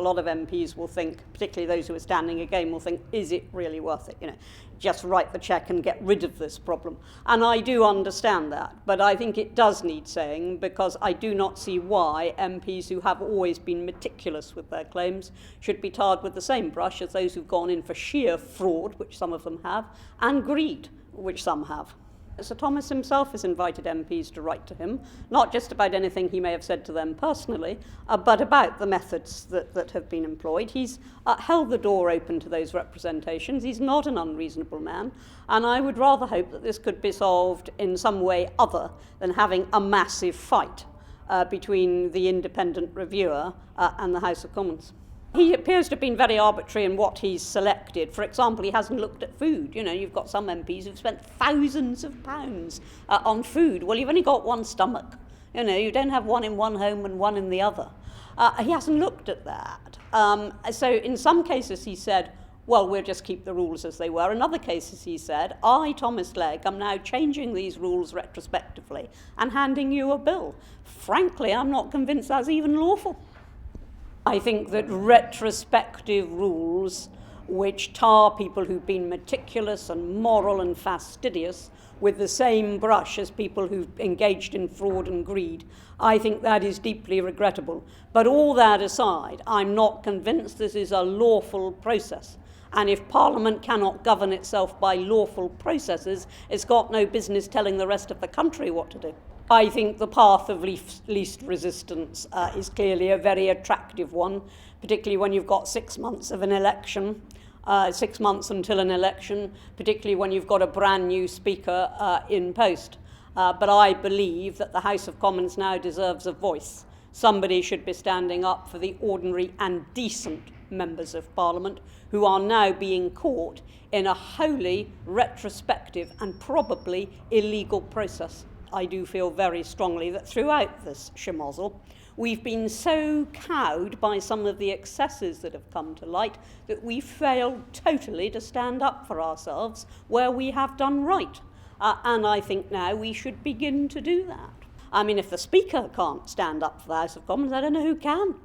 A lot of MPs will think, particularly those who are standing again, will think, is it really worth it? Just write the cheque and get rid of this problem. And I do understand that, but I think it does need saying, because I do not see why MPs who have always been meticulous with their claims should be tarred with the same brush as those who've gone in for sheer fraud, which some of them have, and greed, which some have. Sir Thomas himself has invited MPs to write to him, not just about anything he may have said to them personally, but about the methods that have been employed. He's held the door open to those representations. He's not an unreasonable man, and I would rather hope that this could be solved in some way other than having a massive fight between the independent reviewer and the House of Commons. He appears to have been very arbitrary in what he's selected. For example, he hasn't looked at food. You've got some MPs who've spent thousands of pounds on food. Well, you've only got one stomach. You don't have one in one home and one in the other. He hasn't looked at that. So in some cases he said, well, we'll just keep the rules as they were. In other cases he said, I, Thomas Legge, am now changing these rules retrospectively and handing you a bill. Frankly, I'm not convinced that's even lawful. I think that retrospective rules which tar people who've been meticulous and moral and fastidious with the same brush as people who've engaged in fraud and greed, I think that is deeply regrettable. But all that aside, I'm not convinced this is a lawful process. And if Parliament cannot govern itself by lawful processes, it's got no business telling the rest of the country what to do. I think the path of least resistance is clearly a very attractive one, particularly when you've got 6 months of an election, 6 months until an election, particularly when you've got a brand new Speaker in post. But I believe that the House of Commons now deserves a voice. Somebody should be standing up for the ordinary and decent members of Parliament who are now being caught in a wholly retrospective and probably illegal process. I do feel very strongly that throughout this schmozzle, we've been so cowed by some of the excesses that have come to light that we failed totally to stand up for ourselves where we have done right. And I think now we should begin to do that. I mean, if the Speaker can't stand up for the House of Commons, I don't know who can.